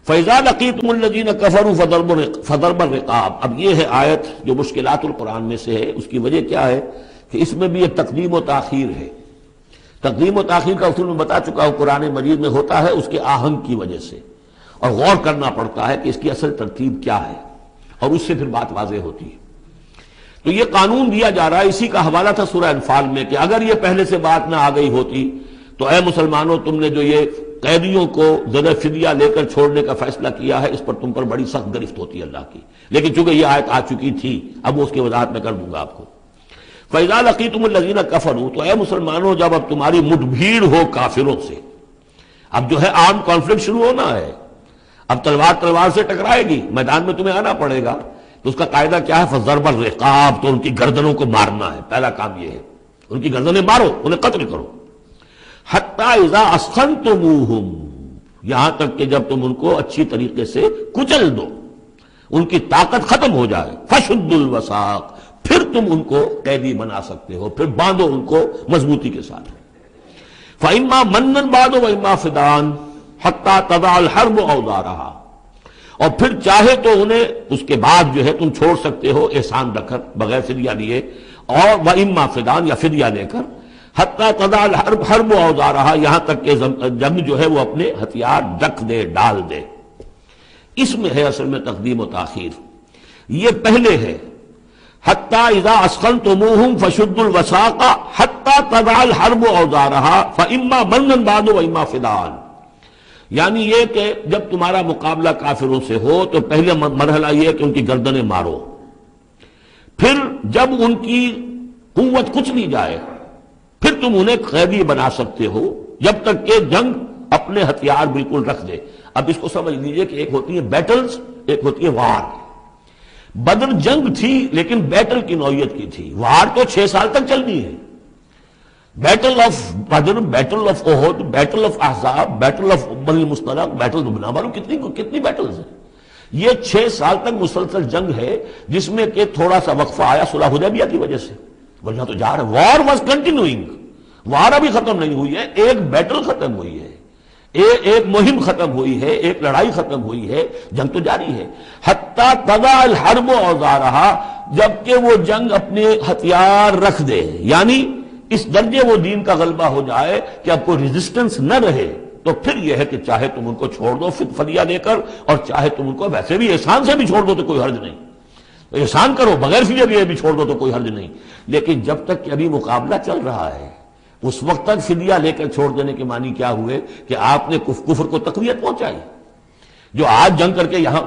فَإِذَا لَقِيتُمُ الَّذِينَ كَفَرُوا فَضَرْبَ الرِّقَابِ۔ اب یہ ہے آیت جو مشکلات القرآن میں سے ہے، اس کی وجہ کیا ہے کہ اس میں بھی ایک تقدیم و تاخیر ہے۔ تقدیم و تاخیر کا اصول میں بتا چکا ہوں، قرآن مجید میں ہوتا ہے اس کے آہنگ کی وجہ سے، اور غور کرنا پڑتا ہے کہ اس کی اصل ترتیب کیا ہے، اور اس سے پھر بات واضح ہوتی ہے۔ تو یہ قانون دیا جا رہا ہے، اسی کا حوالہ تھا سورہ انفال میں کہ اگر یہ پہلے سے بات نہ آ گئی ہوتی تو اے مسلمانوں، تم نے جو یہ قیدیوں کو ذرا فدیہ لے کر چھوڑنے کا فیصلہ کیا ہے، اس پر تم پر بڑی سخت گرفت ہوتی ہے اللہ کی، لیکن چونکہ یہ آیت آ چکی تھی اب وہ اس کی وضاحت میں کر دوں گا آپ کو۔ فَإِذَا لَقِيتُمُ الَّذِينَ كَفَرُوا، تو اے مسلمانوں جب اب تمہاری مٹ بھیڑ ہو کافروں سے، اب جو ہے آرم کانفلکٹ شروع ہونا ہے، اب تلوار سے ٹکرائے گی، میدان میں تمہیں آنا پڑے گا، تو اس کا قاعدہ کیا ہے؟ فَضَرْبَ الرِّقَابِ، تو ان کی گردنوں کو مارنا ہے، پہلا کام یہ ہے، ان کی گردنیں مارو، انہیں قتل کرو۔ حَتَّى إِذَا أَثْخَنْتُمُوهُمْ، یہاں تک کہ جب تم ان کو اچھی طریقے سے کچل دو، ان کی طاقت ختم ہو جائے، فَشُدُّوا الْوَثَاقَ، پھر تم ان کو قیدی بنا سکتے ہو، پھر باندھو ان کو مضبوطی کے ساتھ۔ فَإِمَّا مَنًّا بَعْدُ وَإِمَّا فِدَاءً حَتَّى تَضَعَ الْحَرْبُ أَوْزَارَهَا، اور پھر چاہے تو انہیں اس کے بعد جو ہے تم چھوڑ سکتے ہو احسان رکھ کر بغیر فدیہ لیے، اور وَإِمَّا فِدَاءً، یا فدیہ لے کر، حَتَّى تَضَعَ الْحَرْبُ أَوْزَارَهَا، یہاں تک کہ جنگ جو ہے وہ اپنے ہتھیار رکھ دے، ڈال دے۔ اس میں ہے اصل میں تقدیم و تاخیر، یہ پہلے ہے حَتَّى إِذَا أَثْخَنْتُمُوهُمْ فَشُدُّوا الْوَثَاقَ حَتَّى تَضَعَ الْحَرْبُ أَوْزَارَهَا فَإِمَّا مَنًّا بَعْدُ وَإِمَّا فِدَاءً، یعنی یہ کہ جب تمہارا مقابلہ کافروں سے ہو تو پہلے مرحلہ یہ کہ ان کی گردنیں مارو، پھر جب ان کی قوت کچلی جائے پھر تم انہیں قیدی بنا سکتے ہو، جب تک کہ جنگ اپنے ہتھیار بالکل رکھ دے۔ اب اس کو سمجھ لیجئے کہ ایک ہوتی ہے بیٹلز، ایک ہوتی ہے وار۔ بدر جنگ تھی لیکن بیٹل کی نوعیت کی تھی، وار تو 6 سال تک چلنی ہے۔ Battle of Badr, battle of Uhud, battle of Ahzab, battle of Bani al-Mustaliq, battle بنا معلوم کتنی بیٹلز ہیں۔ یہ 6 سال تک مسلسل جنگ ہے، جس میں کہ تھوڑا سا وقفہ آیا صلح حدیبیہ کی وجہ سے، ورنہ تو جا رہا ہے۔ وار واز کنٹینیوئنگ، وار ابھی ختم نہیں ہوئی ہے، ایک بیٹل ختم ہوئی ہے، ایک مہم ختم ہوئی ہے، ایک لڑائی ختم ہوئی ہے، جنگ تو جاری ہے۔ حتیٰ تضع الحرب اوزارہا، جبکہ وہ جنگ اپنے ہتھیار رکھ دے، یعنی اس درجے وہ دین کا غلبہ ہو جائے کہ اب کوئی ریزسٹنس نہ رہے، تو پھر یہ ہے کہ چاہے تم ان کو چھوڑ دو فدیہ دے کر، اور چاہے تم ان کو ویسے بھی احسان سے بھی چھوڑ دو تو کوئی حرج نہیں، احسان کرو بغیر فدیہ دیے بھی چھوڑ دو تو کوئی حرج نہیں۔ لیکن جب تک کہ ابھی مقابلہ چل رہا ہے، اس وقت تک فدیہ لے کر چھوڑ دینے کے معنی کیا ہوئے کہ آپ نے کفر کو تقویت پہنچائی۔ جو آج جنگ کر کے یہاں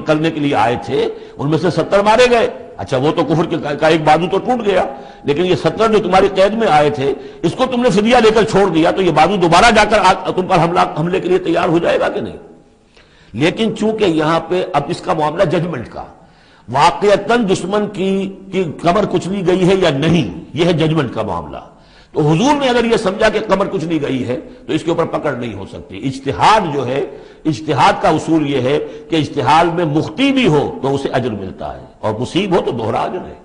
کرنے کے لیے آئے تھے ان میں سے 70 مارے گئے، اچھا وہ تو کفر کا ایک بازو تو ٹوٹ گیا، لیکن یہ 70 جو تمہاری قید میں آئے تھے اس کو تم نے فدیہ لے کر چھوڑ دیا، تو یہ بازو دوبارہ جا کر تم پر حملے کے لیے تیار ہو جائے گا کہ نہیں؟ لیکن چونکہ یہاں پہ اب اس کا معاملہ ججمنٹ کا، واقعتاً دشمن کی کمر کچلی گئی ہے یا نہیں، یہ ہے ججمنٹ کا معاملہ۔ تو حضور نے اگر یہ سمجھا کہ کمر کچلی گئی ہے تو اس کے اوپر پکڑ نہیں ہو سکتی۔ اجتہاد جو ہے، اجتہاد کا اصول یہ ہے کہ اجتہاد میں مخطی بھی ہو تو اسے اجر ملتا ہے، اور مصیب ہو تو دوہرا اجر ہے۔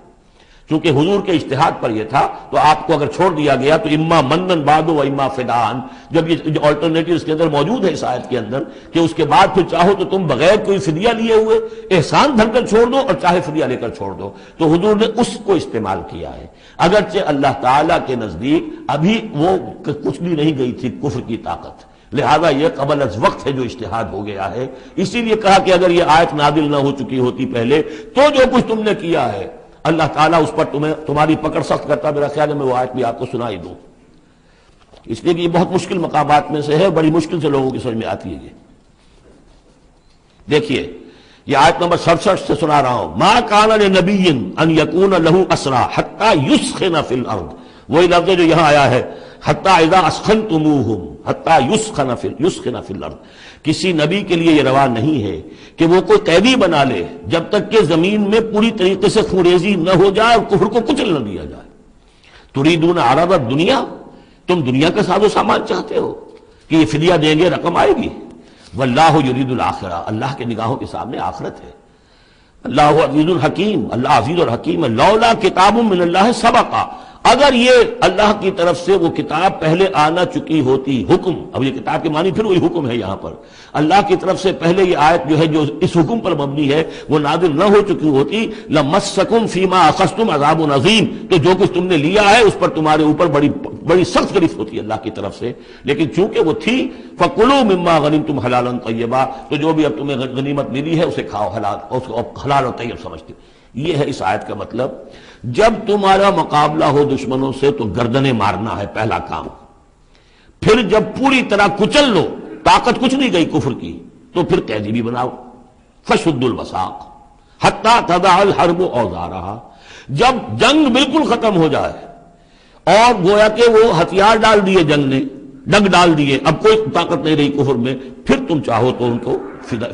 چونکہ حضور کے اجتہاد پر یہ تھا تو آپ کو اگر چھوڑ دیا گیا تو اما منن بعد و اما فدان، جب یہ آلٹرنیٹو اس کے اندر موجود ہے اس آیت کے اندر کہ اس کے بعد پھر چاہو تو تم بغیر کوئی فدیہ لیے ہوئے احسان دھر کر چھوڑ دو، اور چاہے فدیہ لے کر چھوڑ دو، تو حضور نے اس کو استعمال کیا ہے۔ اگرچہ اللہ تعالیٰ کے نزدیک ابھی وہ کچھ بھی نہیں گئی تھی کفر کی طاقت، لہذا یہ قبل از وقت ہے جو اجتہاد ہو گیا ہے۔ اسی لیے کہا کہ اگر یہ آیت نازل نہ ہو چکی ہوتی پہلے تو جو کچھ تم نے کیا ہے اللہ تعالیٰ اس پر تمہاری پکڑ سخت کرتا، میرا خیال ہے میں وہ آیت بھی آپ کو سنائی دوں، اس لیے کہ یہ بہت مشکل مقامات میں سے ہے، بڑی مشکل سے لوگوں کی سمجھ میں آتی ہے۔ یہ دیکھیے، یہ آیت نمبر 67 سے سنا رہا ہوں۔ ما کان لنبی ان یکون لہ اسرا حتی یسخن فی الارض، وہی لفظ جو یہاں آیا ہے حتی اذا اسخنتموہم حتی یسخن فی الارض، کسی نبی کے لیے یہ روا نہیں ہے کہ وہ کوئی قیدی بنا لے جب تک کہ زمین میں پوری طریقے سے خونریزی نہ ہو جائے اور کفر کو کچل نہ دیا جائے۔ تریدون عرض الدنیا، تم دنیا کا ساز و سامان چاہتے ہو کہ یہ فدیہ دیں گے رقم آئے گی، واللہ یرید الآخرہ، اللہ کے نگاہوں کے سامنے آخرت ہے۔ اللہ عزیز الحکیم، اللہ عزیز اور حکیم ہے۔ لولا کتاب من اللہ سبق، اگر یہ اللہ کی طرف سے وہ کتاب پہلے آنا چکی ہوتی، حکم، اب یہ کتاب کے معنی پھر وہی حکم ہے یہاں پر، اللہ کی طرف سے پہلے یہ آیت جو ہے جو اس حکم پر مبنی ہے وہ نازل نہ ہو چکی ہوتی، لَمَسَّكُمْ فِيمَا أَخَذْتُمْ عَذَابٌ عَظِيمٌ، تو جو کچھ تم نے لیا ہے اس پر تمہارے اوپر بڑی سخت گرفت ہوتی ہے اللہ کی طرف سے، لیکن چونکہ وہ تھی فَكُلُوا مِمَّا غَنِمْتُمْ حَلَالًا طَيِّبًا، تو جو بھی اب تمہیں غنیمت ملی ہے اسے کھاؤ حلال، اس کو حلال اور طیب سمجھتے. یہ ہے اس آیت کا مطلب. جب تمہارا مقابلہ ہو دشمنوں سے تو گردنیں مارنا ہے پہلا کام، پھر جب پوری طرح کچل لو، طاقت کچھ نہیں گئی کفر کی، تو پھر قیدی بھی بناؤ. فَشُدُّوا الْوَثَاقَ حَتَّى تَضَعَ الْحَرْبُ أَوْزَارَهَا، جب جنگ بالکل ختم ہو جائے اور گویا کہ وہ ہتھیار ڈال دیے جنگ نے، ڈگ ڈال دیے، اب کوئی طاقت نہیں رہی کفر میں، پھر تم چاہو تو ان کو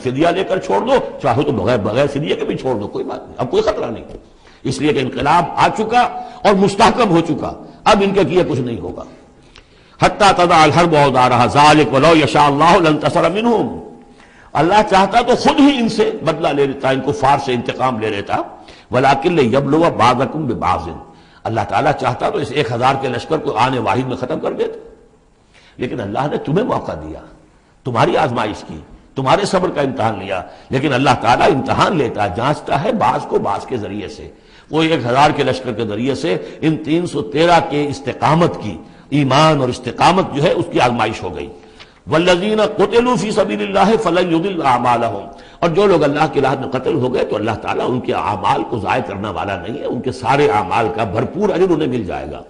فدیہ لے کر چھوڑ دو، چاہو تو بغیر فدیہ کے بھی چھوڑ دو، کوئی بات نہیں، اب کوئی خطرہ نہیں، اس لیے کہ انقلاب آ چکا اور مستحکم ہو چکا، اب ان کے کیے کچھ نہیں ہوگا. حتی تضع الحرب اوزارها ذلک ولو یشاء اللہ لانتصر منہم، اللہ چاہتا تو خود ہی ان سے بدلہ لے لیتا، ان کفار سے انتقام لے لیتا. ولکن لیبلو بعضکم ببعض، اللہ تعالیٰ چاہتا تو اس 1000 کے لشکر کو آنے واحد میں ختم کر دیتا، لیکن اللہ نے تمہیں موقع دیا، تمہاری آزمائش کی، تمہارے صبر کا امتحان لیا. لیکن اللہ تعالیٰ امتحان لیتا، جانچتا ہے بعض کو بعض کے ذریعے سے. وہ 1000 کے لشکر کے ذریعے سے ان 313 کے استقامت کی، ایمان اور استقامت جو ہے اس کی آزمائش ہو گئی. والذین قتلوا فی سبیل اللہ فلن یضل اعمالهم، اور جو لوگ اللہ کی راہ میں قتل ہو گئے تو اللہ تعالیٰ ان کے اعمال کو ضائع کرنے والا نہیں ہے، ان کے سارے اعمال کا بھرپور اجر انہیں مل جائے گا.